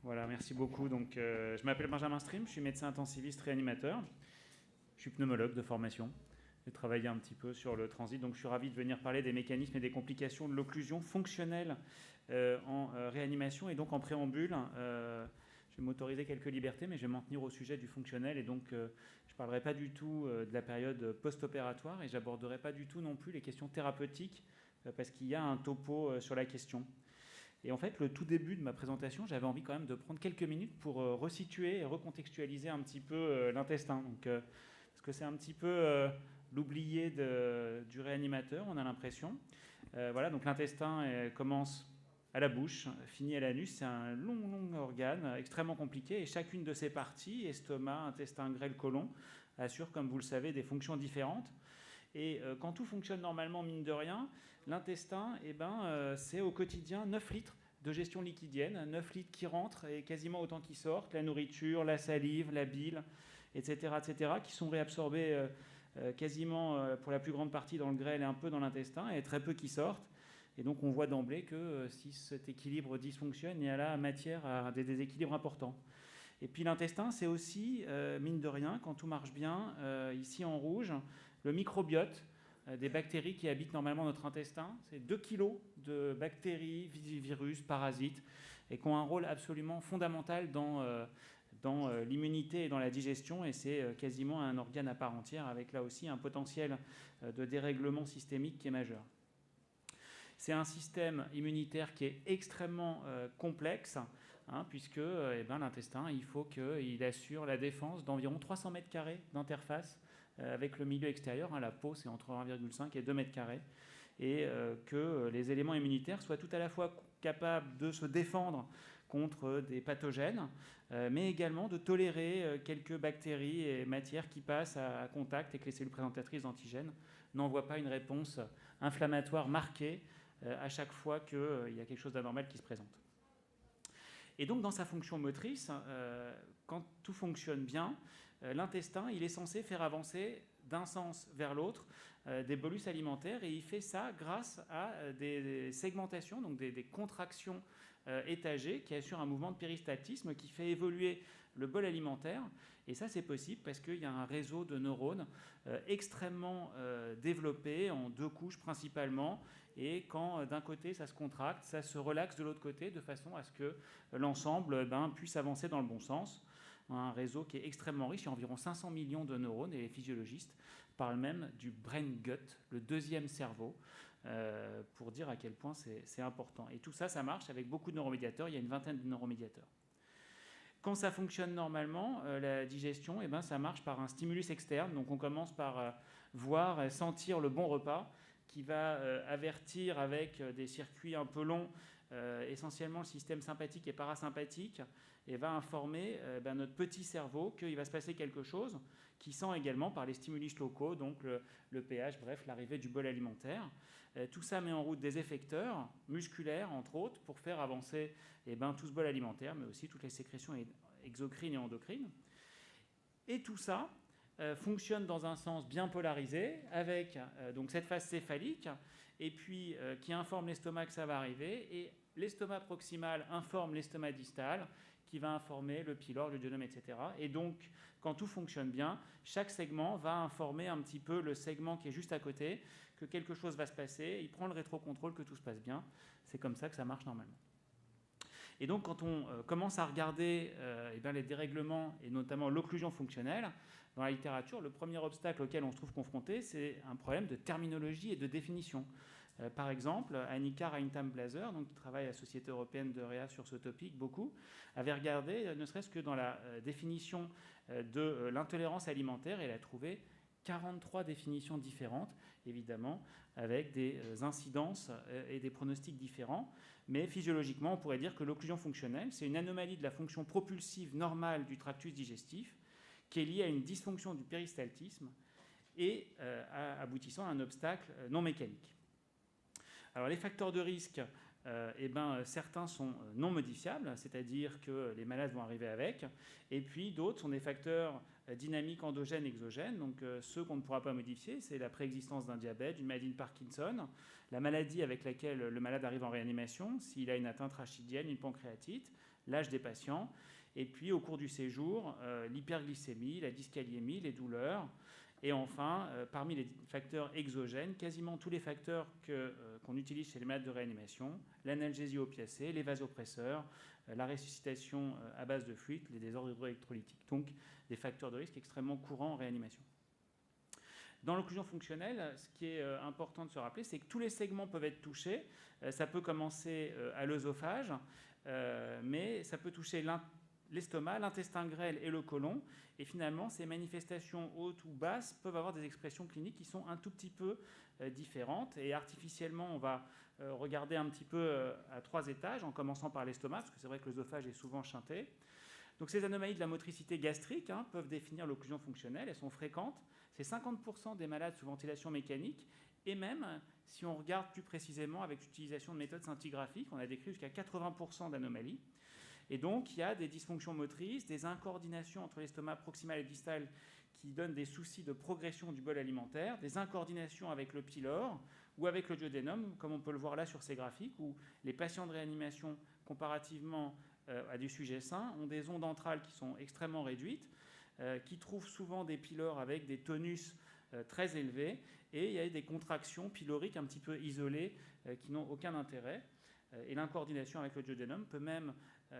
Voilà, merci beaucoup. Donc, je m'appelle Benjamin Stream, je suis médecin intensiviste réanimateur. Je suis pneumologue de formation. J'ai travaillé un petit peu sur le transit, donc je suis ravi de venir parler des mécanismes et des complications de l'occlusion fonctionnelle en réanimation. Et donc en préambule, je vais m'autoriser quelques libertés, mais je vais m'en tenir au sujet du fonctionnel. Et donc je ne parlerai pas du tout de la période post-opératoire et j'aborderai pas du tout non plus les questions thérapeutiques parce qu'il y a un topo sur la question. Et en fait, le tout début de ma présentation, j'avais envie quand même de prendre quelques minutes pour resituer et recontextualiser un petit peu l'intestin. Donc, parce que c'est un petit peu l'oublié du réanimateur, on a l'impression. Voilà, donc l'intestin commence à la bouche, finit à l'anus. C'est un long organe extrêmement compliqué. Et chacune de ses parties, estomac, intestin grêle, côlon, assure, comme vous le savez, des fonctions différentes. Et quand tout fonctionne normalement, mine de rien, l'intestin, c'est au quotidien 9 litres de gestion liquidienne, 9 litres qui rentrent et quasiment autant qui sortent, la nourriture, la salive, la bile, etc., qui sont réabsorbés quasiment pour la plus grande partie dans le grêle et un peu dans l'intestin, et très peu qui sortent. Et donc on voit d'emblée que si cet équilibre dysfonctionne, il y a là matière à des déséquilibres importants. Et puis l'intestin, c'est aussi, mine de rien, quand tout marche bien, ici en rouge, le microbiote des bactéries qui habitent normalement notre intestin. C'est 2 kilos de bactéries, virus, parasites, et qui ont un rôle absolument fondamental dans l'immunité et dans la digestion, et c'est quasiment un organe à part entière, avec là aussi un potentiel de dérèglement systémique qui est majeur. C'est un système immunitaire qui est extrêmement complexe, puisque l'intestin, il faut qu'il assure la défense d'environ 300 mètres carrés d'interface avec le milieu extérieur. La peau, c'est entre 1,5 et 2 mètres carrés. Et que les éléments immunitaires soient tout à la fois capables de se défendre contre des pathogènes, mais également de tolérer quelques bactéries et matières qui passent à contact et que les cellules présentatrices d'antigènes n'envoient pas une réponse inflammatoire marquée à chaque fois qu'il y a quelque chose d'anormal qui se présente. Et donc, dans sa fonction motrice, quand tout fonctionne bien, l'intestin, il est censé faire avancer d'un sens vers l'autre des bolus alimentaires, et il fait ça grâce à des segmentations, donc des contractions étagées qui assurent un mouvement de péristaltisme qui fait évoluer le bol alimentaire. Et ça, c'est possible parce qu'il y a un réseau de neurones extrêmement développé, en 2 couches principalement, et quand d'un côté ça se contracte, ça se relaxe de l'autre côté, de façon à ce que l'ensemble puisse avancer dans le bon sens. Un réseau qui est extrêmement riche, il y a environ 500 millions de neurones, et les physiologistes parlent même du brain gut, le deuxième cerveau, pour dire à quel point c'est important. Et tout ça, ça marche avec beaucoup de neuromédiateurs, il y a une vingtaine de neuromédiateurs. Quand ça fonctionne normalement, la digestion, ça marche par un stimulus externe. Donc on commence par voir, sentir le bon repas, qui va avertir avec des circuits un peu longs, essentiellement le système sympathique et parasympathique, et va informer notre petit cerveau qu'il va se passer quelque chose, qui sent également par les stimulus locaux, donc le pH, bref, l'arrivée du bol alimentaire. Tout ça met en route des effecteurs musculaires, entre autres, pour faire avancer tout ce bol alimentaire, mais aussi toutes les sécrétions exocrines et endocrines. Et tout ça fonctionne dans un sens bien polarisé, avec donc cette phase céphalique, et puis qui informe l'estomac que ça va arriver, et l'estomac proximal informe l'estomac distal, qui va informer le pylore, le duodénum, etc. Et donc, quand tout fonctionne bien, chaque segment va informer un petit peu le segment qui est juste à côté, que quelque chose va se passer, il prend le rétrocontrôle que tout se passe bien. C'est comme ça que ça marche normalement. Et donc, quand on commence à regarder les dérèglements, et notamment l'occlusion fonctionnelle, dans la littérature, le premier obstacle auquel on se trouve confronté, c'est un problème de terminologie et de définition. Par exemple, Annika Reintam-Blaser, qui travaille à la Société européenne de réa sur ce topic beaucoup, avait regardé, ne serait-ce que dans la définition de l'intolérance alimentaire, et elle a trouvé 43 définitions différentes, évidemment, avec des incidences et des pronostics différents. Mais physiologiquement, on pourrait dire que l'occlusion fonctionnelle, c'est une anomalie de la fonction propulsive normale du tractus digestif qui est liée à une dysfonction du péristaltisme et aboutissant à un obstacle non mécanique. Alors, les facteurs de risque, certains sont non modifiables, c'est-à-dire que les malades vont arriver avec, et puis d'autres sont des facteurs dynamiques endogènes, exogènes. Donc ceux qu'on ne pourra pas modifier, c'est la préexistence d'un diabète, d'une maladie de Parkinson, la maladie avec laquelle le malade arrive en réanimation, s'il a une atteinte rachidienne, une pancréatite, l'âge des patients. Et puis, au cours du séjour, l'hyperglycémie, la dyskaliémie, les douleurs. Et enfin, parmi les facteurs exogènes, quasiment tous les facteurs qu'on utilise chez les malades de réanimation, l'analgésie opiacée, les vasopresseurs, la ressuscitation à base de fluides, les désordres hydroélectrolytiques. Donc, des facteurs de risque extrêmement courants en réanimation. Dans l'occlusion fonctionnelle, ce qui est important de se rappeler, c'est que tous les segments peuvent être touchés. Ça peut commencer à l'œsophage, mais ça peut toucher l'estomac, l'intestin grêle et le côlon. Et finalement, ces manifestations hautes ou basses peuvent avoir des expressions cliniques qui sont un tout petit peu différentes. Et artificiellement, on va regarder un petit peu à 3 étages, en commençant par l'estomac, parce que c'est vrai que l'œsophage est souvent chanté. Donc ces anomalies de la motricité gastrique peuvent définir l'occlusion fonctionnelle. Elles sont fréquentes. C'est 50% des malades sous ventilation mécanique. Et même, si on regarde plus précisément avec l'utilisation de méthodes scintigraphiques, on a décrit jusqu'à 80% d'anomalies. Et donc, il y a des dysfonctions motrices, des incoordinations entre l'estomac proximal et distal qui donnent des soucis de progression du bol alimentaire, des incoordinations avec le pylore ou avec le duodénum, comme on peut le voir là sur ces graphiques, où les patients de réanimation, comparativement à du sujet sain, ont des ondes entrales qui sont extrêmement réduites, qui trouvent souvent des pylores avec des tonus très élevés, et il y a des contractions pyloriques un petit peu isolées qui n'ont aucun intérêt. Et l'incoordination avec le duodénum peut même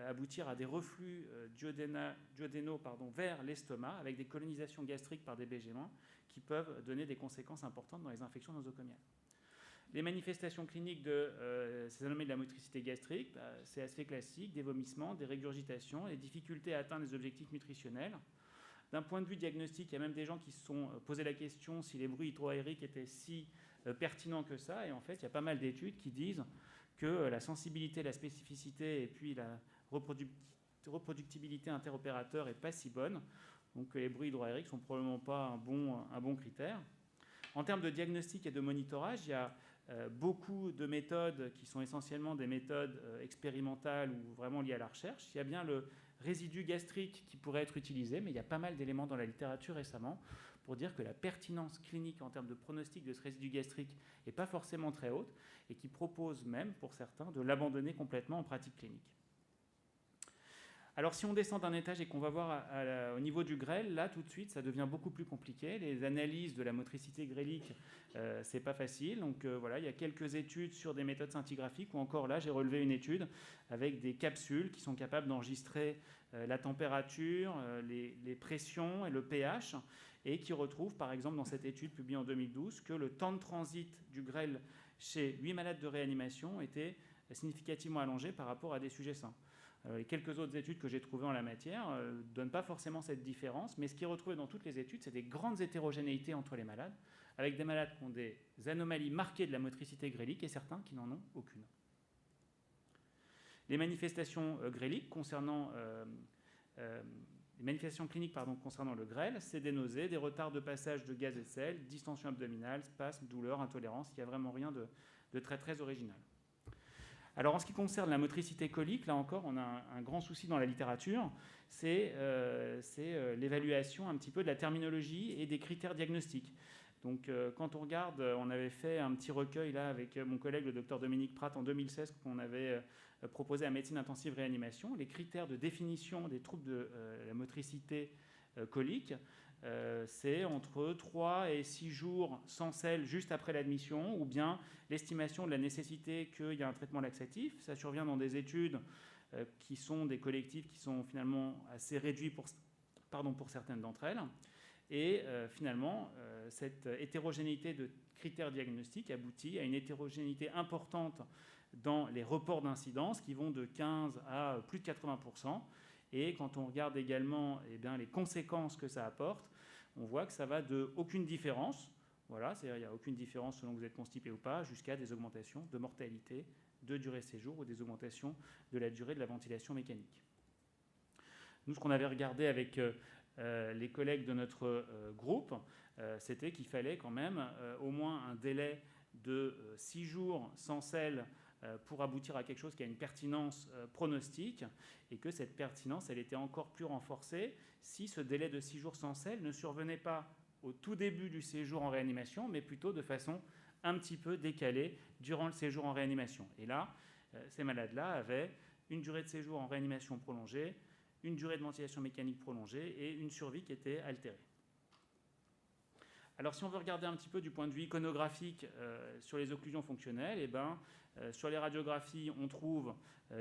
aboutir à des reflux duodénaux vers l'estomac, avec des colonisations gastriques par des bégaiements qui peuvent donner des conséquences importantes dans les infections nosocomiales. Les manifestations cliniques de ces anomalies de la motricité gastrique, c'est assez classique, des vomissements, des régurgitations, des difficultés à atteindre les objectifs nutritionnels. D'un point de vue diagnostique, il y a même des gens qui se sont posé la question si les bruits hydroaériques étaient si pertinents que ça. Et en fait, il y a pas mal d'études qui disent que la sensibilité, la spécificité et puis la reproductibilité interopérateur n'est pas si bonne. Donc les bruits hydroaériques ne sont probablement pas un bon critère. En termes de diagnostic et de monitorage, il y a beaucoup de méthodes qui sont essentiellement des méthodes expérimentales ou vraiment liées à la recherche. Il y a bien le résidu gastrique qui pourrait être utilisé, mais il y a pas mal d'éléments dans la littérature récemment pour dire que la pertinence clinique en termes de pronostic de ce résidu gastrique n'est pas forcément très haute et qui propose même, pour certains, de l'abandonner complètement en pratique clinique. Alors si on descend d'un étage et qu'on va voir au niveau du grêle, là tout de suite ça devient beaucoup plus compliqué. Les analyses de la motricité grélique, c'est pas facile. Donc voilà, il y a quelques études sur des méthodes scintigraphiques ou encore là j'ai relevé une étude avec des capsules qui sont capables d'enregistrer la température, les pressions et le pH et qui retrouvent par exemple dans cette étude publiée en 2012 que le temps de transit du grêle chez 8 malades de réanimation était significativement allongé par rapport à des sujets sains. Les quelques autres études que j'ai trouvées en la matière ne donnent pas forcément cette différence, mais ce qui est retrouvé dans toutes les études, c'est des grandes hétérogénéités entre les malades, avec des malades qui ont des anomalies marquées de la motricité grélique et certains qui n'en ont aucune. Les manifestations gréliques concernant les manifestations cliniques concernant le grêle, c'est des nausées, des retards de passage de gaz et sel, distension abdominale, spasmes, douleurs, intolérance. Il n'y a vraiment rien de très très original. Alors en ce qui concerne la motricité colique, là encore, on a un grand souci dans la littérature, c'est l'évaluation un petit peu de la terminologie et des critères diagnostiques. Donc quand on regarde, on avait fait un petit recueil là avec mon collègue le docteur Dominique Pratt en 2016 qu'on avait proposé à médecine intensive réanimation, les critères de définition des troubles de la motricité colique. C'est entre 3 et 6 jours sans sel juste après l'admission, ou bien l'estimation de la nécessité qu'il y ait un traitement laxatif. Ça survient dans des études qui sont des collectifs qui sont finalement assez réduits pour certaines d'entre elles. Et finalement, cette hétérogénéité de critères diagnostiques aboutit à une hétérogénéité importante dans les reports d'incidence qui vont de 15 à plus de 80%. Et quand on regarde également les conséquences que ça apporte, on voit que ça va de aucune différence, voilà, c'est-à-dire il n'y a aucune différence selon que vous êtes constipé ou pas, jusqu'à des augmentations de mortalité, de durée de séjour ou des augmentations de la durée de la ventilation mécanique. Nous, ce qu'on avait regardé avec les collègues de notre groupe, c'était qu'il fallait quand même au moins un délai de 6 jours sans sel pour aboutir à quelque chose qui a une pertinence pronostique, et que cette pertinence, elle était encore plus renforcée si ce délai de 6 jours sans sel ne survenait pas au tout début du séjour en réanimation, mais plutôt de façon un petit peu décalée durant le séjour en réanimation. Et là, ces malades-là avaient une durée de séjour en réanimation prolongée, une durée de ventilation mécanique prolongée et une survie qui était altérée. Alors si on veut regarder un petit peu du point de vue iconographique sur les occlusions fonctionnelles, sur les radiographies, on trouve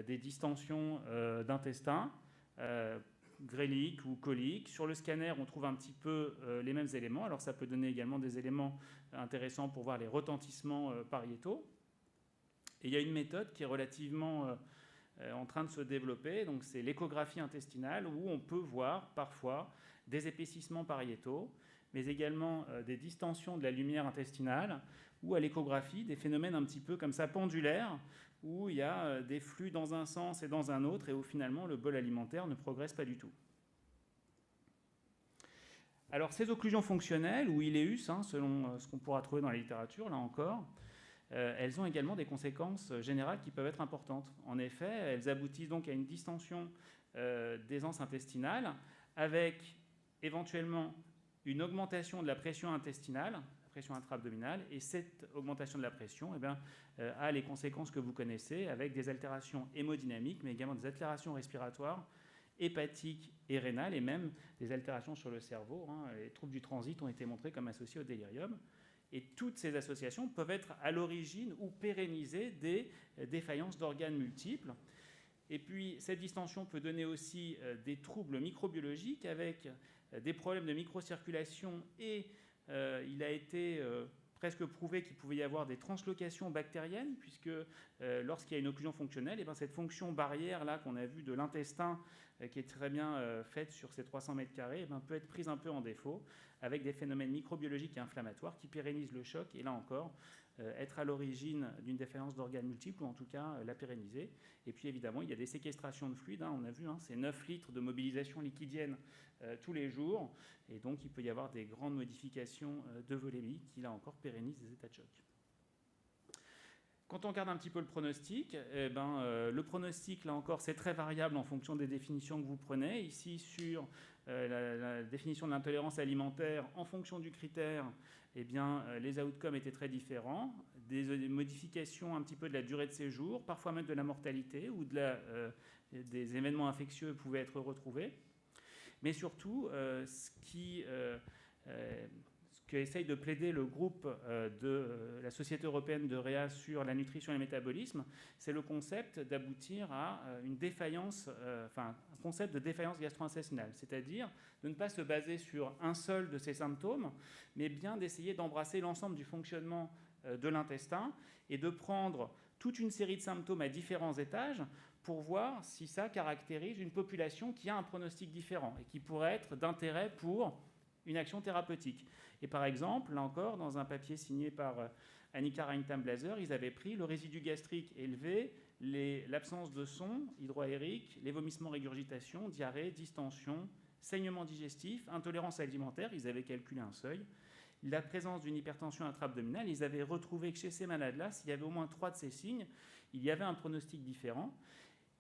des distensions d'intestin, gréliques ou coliques. Sur le scanner, on trouve un petit peu les mêmes éléments. Alors ça peut donner également des éléments intéressants pour voir les retentissements pariétaux. Et il y a une méthode qui est relativement en train de se développer, donc c'est l'échographie intestinale, où on peut voir parfois des épaississements pariétaux, mais également des distensions de la lumière intestinale, ou à l'échographie, des phénomènes un petit peu comme ça pendulaires, où il y a des flux dans un sens et dans un autre, et où finalement le bol alimentaire ne progresse pas du tout. Alors ces occlusions fonctionnelles, ou iléus, selon ce qu'on pourra trouver dans la littérature, là encore, elles ont également des conséquences générales qui peuvent être importantes. En effet, elles aboutissent donc à une distension des anses intestinales, avec éventuellement une augmentation de la pression intestinale, la pression intra-abdominale, et cette augmentation de la pression a les conséquences que vous connaissez, avec des altérations hémodynamiques, mais également des altérations respiratoires, hépatiques et rénales, et même des altérations sur le cerveau. Les troubles du transit ont été montrés comme associés au délirium. Et toutes ces associations peuvent être à l'origine ou pérenniser des défaillances d'organes multiples. Et puis, cette distension peut donner aussi des troubles microbiologiques avec des problèmes de microcirculation et il a été presque prouvé qu'il pouvait y avoir des translocations bactériennes puisque lorsqu'il y a une occlusion fonctionnelle, cette fonction barrière là qu'on a vue de l'intestin qui est très bien faite sur ces 300 mètres carrés peut être prise un peu en défaut avec des phénomènes microbiologiques et inflammatoires qui pérennisent le choc et là encore être à l'origine d'une défaillance d'organes multiples ou en tout cas la pérenniser. Et puis évidemment, il y a des séquestrations de fluides. On a vu, c'est 9 litres de mobilisation liquidienne tous les jours. Et donc, il peut y avoir des grandes modifications de volémie qui, là encore, pérennisent des états de choc. Quand on regarde un petit peu le pronostic, le pronostic, là encore, c'est très variable en fonction des définitions que vous prenez. Ici, sur la définition de l'intolérance alimentaire, en fonction du critère, les outcomes étaient très différents. Des modifications un petit peu de la durée de séjour, parfois même de la mortalité ou des événements infectieux pouvaient être retrouvés. Mais surtout, ce qu'essaye de plaider le groupe de la Société européenne de réa sur la nutrition et le métabolisme, c'est le concept d'aboutir à une défaillance, un concept de défaillance gastro-intestinale, c'est-à-dire de ne pas se baser sur un seul de ces symptômes, mais bien d'essayer d'embrasser l'ensemble du fonctionnement de l'intestin et de prendre toute une série de symptômes à différents étages pour voir si ça caractérise une population qui a un pronostic différent et qui pourrait être d'intérêt pour une action thérapeutique. Et par exemple, là encore, dans un papier signé par Annika Reintam-Blaser, ils avaient pris le résidu gastrique élevé, l'absence de son hydroaérique, les vomissements, régurgitation, diarrhée, distension, saignement digestif, intolérance alimentaire, ils avaient calculé un seuil, la présence d'une hypertension intra-abdominale, ils avaient retrouvé que chez ces malades-là, s'il y avait au moins 3 de ces signes, il y avait un pronostic différent.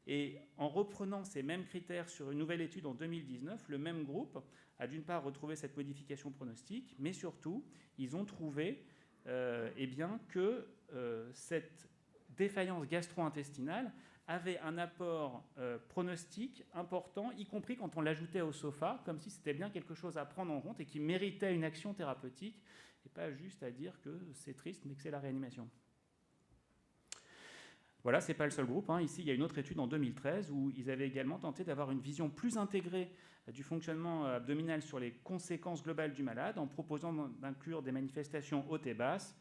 Et en reprenant ces mêmes critères sur une nouvelle étude en 2019, le même groupe a d'une part retrouvé cette modification pronostique, mais surtout, ils ont trouvé que cette défaillance gastro-intestinale avait un apport pronostique important, y compris quand on l'ajoutait au SOFA, comme si c'était bien quelque chose à prendre en compte et qui méritait une action thérapeutique, et pas juste à dire que c'est triste, mais que c'est la réanimation. Voilà, ce n'est pas le seul groupe. Ici, il y a une autre étude en 2013 où ils avaient également tenté d'avoir une vision plus intégrée du fonctionnement abdominal sur les conséquences globales du malade en proposant d'inclure des manifestations hautes et basses,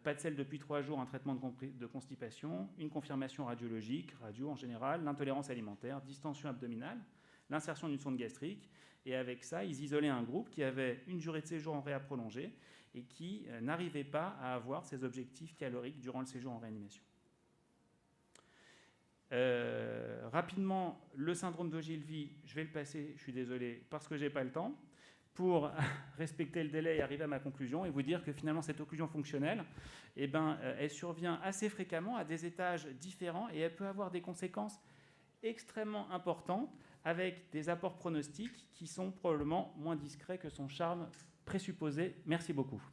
pas de selle depuis 3 jours, un traitement de constipation, une confirmation radiologique, radio en général, l'intolérance alimentaire, distension abdominale, l'insertion d'une sonde gastrique. Et avec ça, ils isolaient un groupe qui avait une durée de séjour en réa prolongée et qui n'arrivait pas à avoir ses objectifs caloriques durant le séjour en réanimation. Rapidement, le syndrome d'Ogilvie, je vais le passer, je suis désolé, parce que je n'ai pas le temps, pour respecter le délai et arriver à ma conclusion et vous dire que finalement cette occlusion fonctionnelle, elle survient assez fréquemment à des étages différents et elle peut avoir des conséquences extrêmement importantes avec des apports pronostiques qui sont probablement moins discrets que son charme présupposé. Merci beaucoup.